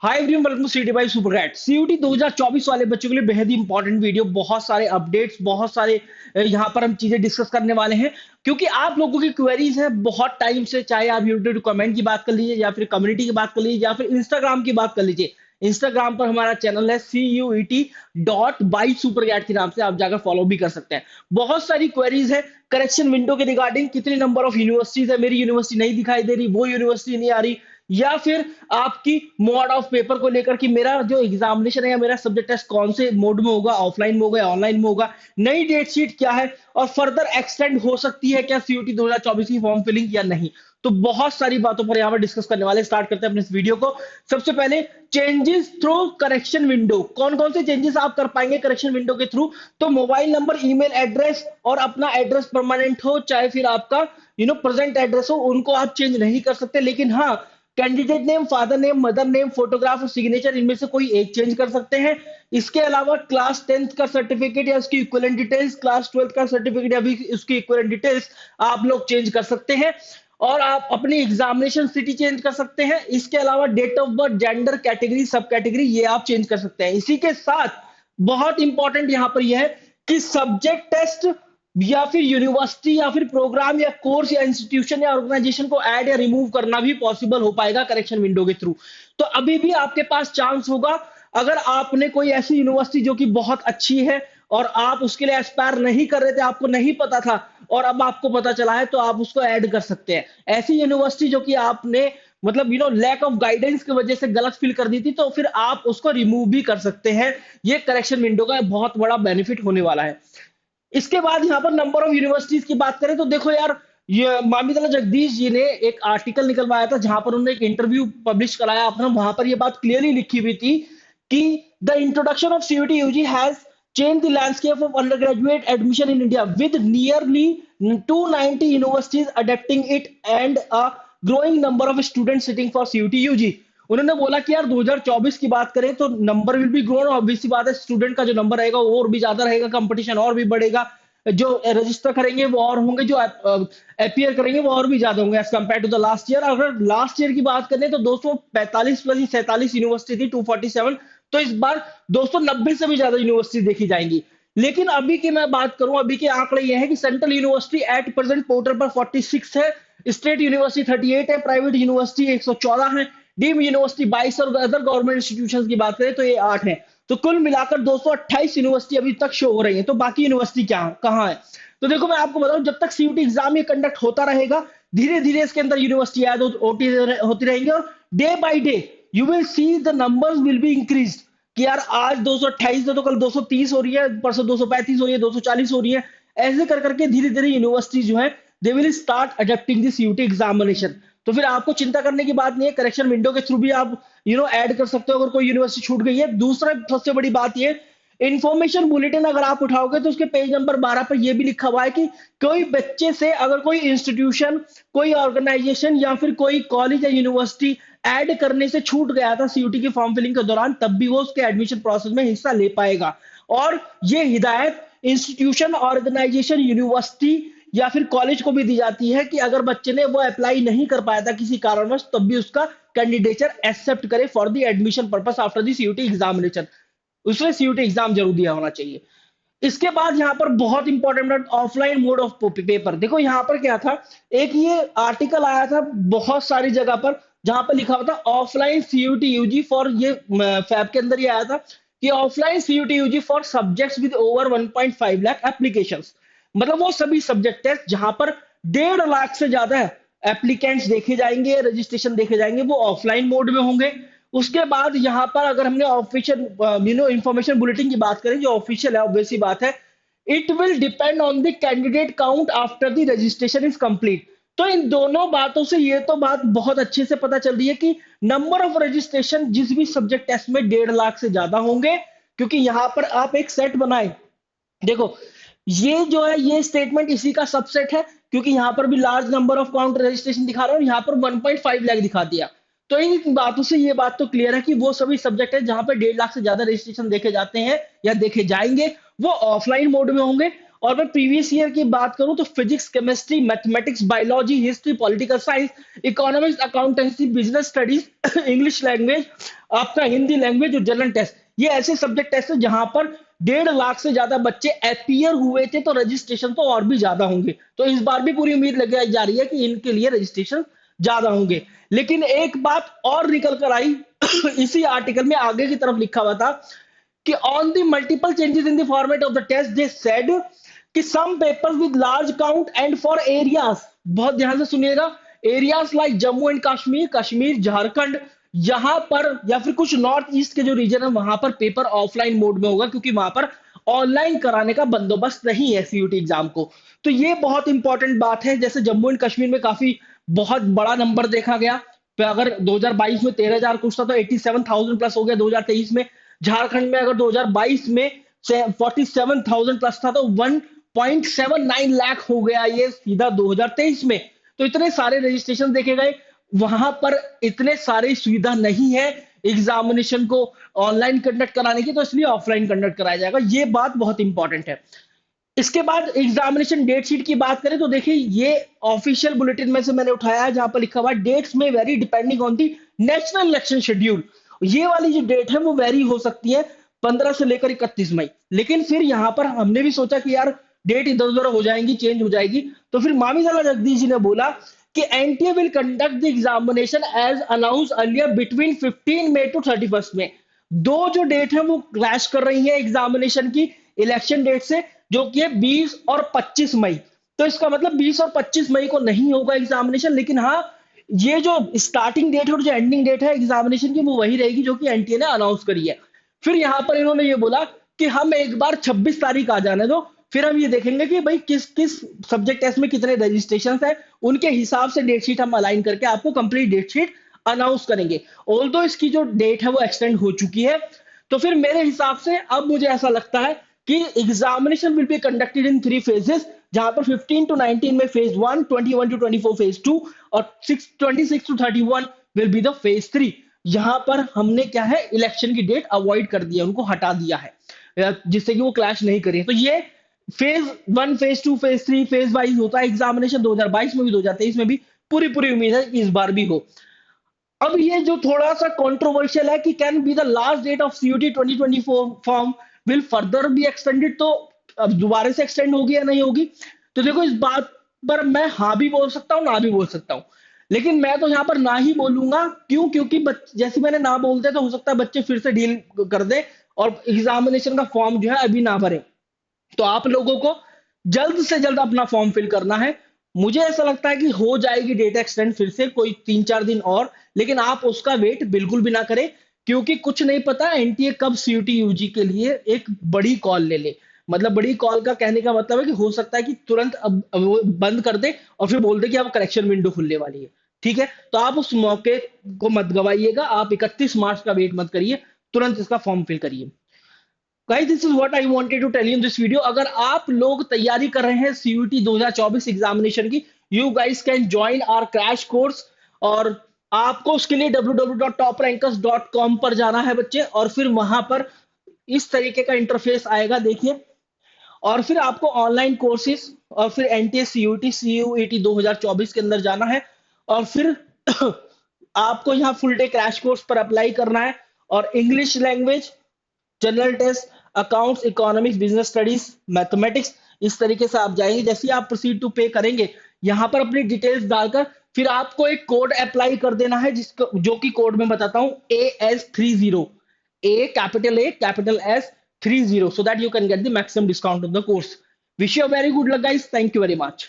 Hi everyone, welcome to सीटी bye सुपरकैट। CUT 2024 वाले बच्चों के लिए बेहद ही इंपॉर्टेंट वीडियो, बहुत सारे अपडेट्स, बहुत सारे यहाँ पर हम चीजें डिस्कस करने वाले हैं। क्योंकि आप लोगों की क्वेरीज है बहुत टाइम से, चाहे आप यूट्यूब कमेंट की बात कर लीजिए या फिर कम्युनिटी की बात कर लीजिए या फिर इंस्टाग्राम की बात कर लीजिए। इंस्टाग्राम पर हमारा चैनल है CUET.by सुपरकैट के नाम से, आप जाकर फॉलो भी कर सकते हैं। बहुत सारी क्वेरीज है करेक्शन विंडो के रिगार्डिंग, कितने नंबर ऑफ यूनिवर्सिटीज है, मेरी यूनिवर्सिटी नहीं दिखाई दे रही, वो यूनिवर्सिटी नहीं आ रही, या फिर आपकी मोड ऑफ पेपर को लेकर कि मेरा जो एग्जामिनेशन है या मेरा सब्जेक्ट टेस्ट कौन से मोड में होगा, ऑफलाइन में होगा या ऑनलाइन में होगा, नई डेट शीट क्या है और फर्दर एक्सटेंड हो सकती है क्या सीयूटी 2024 की फॉर्म फिलिंग या नहीं। तो बहुत सारी बातों पर यहाँ पर डिस्कस करने वाले। स्टार्ट करते हैं अपने इस वीडियो को। सबसे पहले चेंजेस थ्रू करेक्शन विंडो, कौन कौन से चेंजेस आप कर पाएंगे करेक्शन विंडो के थ्रू। तो मोबाइल नंबर, ईमेल एड्रेस और अपना एड्रेस परमानेंट हो, चाहे फिर आपका प्रेजेंट एड्रेस हो, उनको आप चेंज नहीं कर सकते। लेकिन हाँ, candidate name, father name, mother name, photograph और सिग्नेचर, इनमें से कोई एक चेंज कर सकते हैं। इसके अलावा क्लास 10th का सर्टिफिकेट या उसकी इक्विवेलेंट डिटेल्स, क्लास 12th का सर्टिफिकेट या भी उसकी इक्विवेलेंट डिटेल्स आप लोग चेंज कर सकते हैं। और आप अपनी एग्जामिनेशन सिटी चेंज कर सकते हैं। इसके अलावा date of birth, gender, category, sub category ये आप चेंज कर सकते हैं। इसी के साथ बहुत इंपॉर्टेंट यहां पर यह है कि सब्जेक्ट टेस्ट या फिर यूनिवर्सिटी या फिर प्रोग्राम या कोर्स या इंस्टीट्यूशन या ऑर्गेनाइजेशन को ऐड या रिमूव करना भी पॉसिबल हो पाएगा करेक्शन विंडो के थ्रू। तो अभी भी आपके पास चांस होगा, अगर आपने कोई ऐसी यूनिवर्सिटी जो कि बहुत अच्छी है और आप उसके लिए एस्पायर नहीं कर रहे थे, आपको नहीं पता था और अब आपको पता चला है, तो आप उसको ऐड कर सकते हैं। ऐसी यूनिवर्सिटी जो कि आपने मतलब लैक ऑफ गाइडेंस की वजह से गलत फील कर दी थी, तो फिर आप उसको रिमूव भी कर सकते हैं। ये करेक्शन विंडो का बहुत बड़ा बेनिफिट होने वाला है। इसके बाद यहाँ पर नंबर ऑफ यूनिवर्सिटीज की बात करें तो देखो यार, ये मामिदला जगदीश जी ने एक आर्टिकल निकलवाया था जहां पर उन्होंने एक इंटरव्यू पब्लिश कराया अपना। वहां पर ये बात क्लियरली लिखी हुई थी कि the introduction of CUET UG has changed the landscape of undergraduate admission in India with nearly 290 universities adapting it and a growing number of students sitting for CUT UG। उन्होंने बोला कि यार 2024 की बात करें तो number will be grown, obvious सी बात है, स्टूडेंट का जो नंबर रहेगा वो और भी ज्यादा रहेगा, कंपटीशन और भी बढ़ेगा, जो रजिस्टर करेंगे वो और होंगे, जो अपीयर करेंगे वो और भी ज्यादा होंगे as compare to the last year. अगर लास्ट ईयर की बात करें तो 245 प्लस 47 यूनिवर्सिटी थी, 247। तो इस बार 290 से भी ज्यादा यूनिवर्सिटी देखी जाएंगी। लेकिन अभी की मैं बात करूं, अभी के आंकड़े ये है कि central university at present portal पर 46 है, स्टेट यूनिवर्सिटी 38 है, प्राइवेट यूनिवर्सिटी 114 है, डीम यूनिवर्सिटी 22 और अदर गवर्नमेंट इंस्टीट्यूशंस की बात करें तो ये 8 है। तो कुल मिलाकर 228 यूनिवर्सिटी अभी तक शो हो रही है। तो बाकी यूनिवर्सिटी क्या कहाँ है? तो देखो मैं आपको बताऊं, जब तक सीयूटी एग्जाम ये कंडक्ट होता रहेगा, धीरे धीरे इसके अंदर यूनिवर्सिटी ऐड होती रहेंगी और day by day you will see the numbers will be increase. कि यार आज 228 तो कल 230 हो रही है, परसों 235 हो रही है, 240 हो रही है। ऐसे कर करके धीरे धीरे यूनिवर्सिटी जो है they will start adapting this CUET examination. तो फिर आपको चिंता करने की बात नहीं है, करेक्शन विंडो के थ्रू भी आप ऐड कर सकते हो अगर कोई यूनिवर्सिटी छूट गई है। दूसरा सबसे बड़ी बात ये, इंफॉर्मेशन बुलेटिन अगर आप उठाओगे तो उसके पेज नंबर 12 पर यह भी लिखा हुआ है कि कोई बच्चे से अगर कोई इंस्टीट्यूशन, कोई ऑर्गेनाइजेशन या फिर कोई कॉलेज या यूनिवर्सिटी ऐड करने से छूट गया था सीयूटी की फॉर्म फिलिंग के दौरान, तब भी वो उसके एडमिशन प्रोसेस में हिस्सा ले पाएगा। और ये हिदायत इंस्टीट्यूशन, ऑर्गेनाइजेशन, यूनिवर्सिटी या फिर कॉलेज को भी दी जाती है कि अगर बच्चे ने वो अप्लाई नहीं कर पाया था किसी कारणवश, तब भी उसका कैंडिडेचर एक्सेप्ट करे for the admission purpose after the CUET examination. उसने सीयूटी एग्जाम जरूर दिया होना चाहिए। इसके बाद यहाँ पर बहुत important offline mode of paper. देखो यहाँ पर क्या था, एक ये आर्टिकल आया था बहुत सारी जगह पर जहां पर लिखा हुआ था ऑफलाइन सीयूटी यूजी फॉर, ये फैब के अंदर ये आया था कि offline CUET UG for subjects with over 1.5 lakh applications. मतलब वो सभी सब्जेक्ट टेस्ट जहां पर 1.5 लाख से ज्यादा एप्लीकेंट्स देखे जाएंगे, रजिस्ट्रेशन देखे जाएंगे, वो ऑफलाइन मोड में होंगे। उसके बाद यहाँ पर अगर हमने ऑफिशियल इंफॉर्मेशन बुलेटिन की बात करें, जो ऑफिशियल है, ऑब्वियस सी बात है, it will depend on the candidate count after the registration is complete. तो इन दोनों बातों से ये तो बात बहुत अच्छे से पता चल रही है कि नंबर ऑफ रजिस्ट्रेशन जिस भी सब्जेक्ट टेस्ट में 1.5 लाख से ज्यादा होंगे। क्योंकि यहां पर आप एक सेट बनाए, देखो ये जो है ये स्टेटमेंट इसी का सबसेट है, क्योंकि यहां पर भी large number of count registration दिखा रहा है और यहां पर 1.5 लाख दिखा दिया। तो इन बातों से ये बात तो क्लियर है कि वो सभी सब्जेक्ट है जहां पर 1.5 लाख से ज्यादा रजिस्ट्रेशन देखे जाते हैं या देखे जाएंगे, वो ऑफलाइन मोड में होंगे। और मैं प्रीवियस ईयर की बात करूं तो physics, chemistry, mathematics, biology, history, political science, economics, accountancy, business studies, English language, आपका हिंदी लैंग्वेज और जनरल टेस्ट, ये ऐसे सब्जेक्ट टेस्ट है जहां पर 1.5 लाख से ज्यादा बच्चे अपीयर हुए थे, तो रजिस्ट्रेशन तो और भी ज्यादा होंगे। तो इस बार भी पूरी उम्मीद लगाई जा रही है कि इनके लिए रजिस्ट्रेशन ज्यादा होंगे। लेकिन एक बात और निकल कर आई इसी आर्टिकल में आगे की तरफ लिखा हुआ था कि on the multiple changes in the format of the test they said कि some papers with large count and for areas, बहुत ध्यान से सुनिएगा, areas like Jammu and Kashmir, Kashmir, Jharkhand, यहां पर या फिर कुछ नॉर्थ ईस्ट के जो रीजन है वहां पर पेपर ऑफलाइन मोड में होगा, क्योंकि वहां पर ऑनलाइन कराने का बंदोबस्त नहीं है सीयूटी एग्जाम को। तो ये बहुत इंपॉर्टेंट बात है। जैसे जम्मू एंड कश्मीर में काफी बहुत बड़ा नंबर देखा गया, तो अगर 2022 में 13,000 कुछ था तो 87,000 प्लस हो गया 2023 में। झारखंड में अगर 2022 में 47,000 प्लस था तो 1.79 लाख हो गया ये सीधा 2023 में। तो इतने सारे रजिस्ट्रेशन देखे गए, वहां पर इतने सारे सुविधा नहीं है एग्जामिनेशन को ऑनलाइन कंडक्ट कराने की, तो इसलिए ऑफलाइन कंडक्ट कराया जाएगा। ये बात बहुत इंपॉर्टेंट है। इसके बाद एग्जामिनेशन डेट शीट की बात करें तो देखिए ये ऑफिशियल बुलेटिन में से मैंने उठाया है, जहां पर लिखा हुआ है डेट्स में very depending on the national election schedule. ये वाली जो डेट है वो वेरी हो सकती है 15 से लेकर 31 मई। लेकिन फिर यहां पर हमने भी सोचा कि यार डेट इधर उधर हो जाएंगी, चेंज हो जाएगी, तो फिर मामीजाला जगदीश जी ने बोला कि NTA will conduct the examination as announce earlier between 15 May to 31 May. दो जो डेट है वो क्लैश कर रही है एग्जामिनेशन की इलेक्शन डेट से, जो कि है 20 और 25 मई। तो इसका मतलब 20 और 25 मई को नहीं होगा एग्जामिनेशन, लेकिन हाँ ये जो स्टार्टिंग डेट है और जो एंडिंग डेट है एग्जामिनेशन की वो वही रहेगी जो कि एनटीए ने अनाउंस करी है। फिर यहां पर इन्होंने ये बोला कि हम एक बार 26 तारीख आ जाने दो, फिर हम ये देखेंगे कि भाई किस किस सब्जेक्ट टेस्ट में कितने रजिस्ट्रेशन है, उनके हिसाब से डेट शीट हम अलाइन करके आपको कंप्लीट डेट शीट अनाउंस करेंगे। ऑल्दो इसकी जो डेट है वो एक्सटेंड हो चुकी है। तो फिर मेरे हिसाब से अब मुझे ऐसा लगता है कि examination will be conducted in 3 phases, जहां पर 15 टू 19 में फेज 1, 21 टू 24 फेज 2 और 26 to 31 will be the phase 3। यहां पर हमने क्या है इलेक्शन की डेट अवॉइड कर दिया, उनको हटा दिया है जिससे कि वो क्लैश नहीं करें। तो ये phase 1, phase 2, phase 3 phase wise होता है एग्जामिनेशन, 2022 में भी 2023 में भी। पूरी पूरी उम्मीद है कि इस बार भी हो। अब ये जो थोड़ा सा कंट्रोवर्शियल है कि can be the last date of CUET 2024 form will further be extended, तो अब दोबारा से एक्सटेंड होगी या नहीं होगी। तो देखो इस बात पर मैं हाँ भी बोल सकता हूँ ना भी बोल सकता हूँ, लेकिन मैं तो यहाँ पर ना ही बोलूंगा। क्यों? क्योंकि जैसे मैंने ना बोलते तो हो सकता है बच्चे फिर से डील कर दे और एग्जामिनेशन का फॉर्म जो है अभी ना भरे। तो आप लोगों को जल्द से जल्द अपना फॉर्म फिल करना है। मुझे ऐसा लगता है कि हो जाएगी डेट एक्सटेंड फिर से कोई 3-4 दिन और, लेकिन आप उसका वेट बिल्कुल भी ना करें, क्योंकि कुछ नहीं पता एनटीए कब सीयूटी यूजी के लिए एक बड़ी कॉल ले ले। मतलब बड़ी कॉल का कहने का मतलब है कि हो सकता है कि तुरंत अब वो बंद कर दे और फिर बोल दे कि अब करेक्शन विंडो खुलने वाली है। ठीक है, तो आप उस मौके को मत गवाइएगा। आप 31 मार्च का वेट मत करिए, तुरंत इसका फॉर्म फिल करिए। Guys this is what I wanted to tell you in this video. अगर आप लोग तैयारी कर रहे हैं सीयूटी 2024 एग्जामिनेशन की, you guys can join our crash course. और आपको उसके लिए www.toprankers.com पर जाना है बच्चे, और फिर वहां पर इस तरीके का इंटरफेस आएगा देखिए, और फिर आपको ऑनलाइन कोर्सेज और फिर एनटीए सीयूटी सीयूईटी 2024 के अंदर जाना है, और फिर आपको यहाँ फुल डे क्रैश कोर्स पर अप्लाई करना है। और English language, general test, accounts, economics, business studies, mathematics, इस तरीके से आप जाएंगे। जैसे ही आप प्रोसीड टू पे करेंगे, यहां पर अपनी डिटेल्स डालकर फिर आपको एक कोड अप्लाई कर देना है, जिसको जो कि कोड में बताता हूं AS30, A capital S 30, so that you can get the maximum discount on the course. Wish you a very good luck guys. Thank you very much.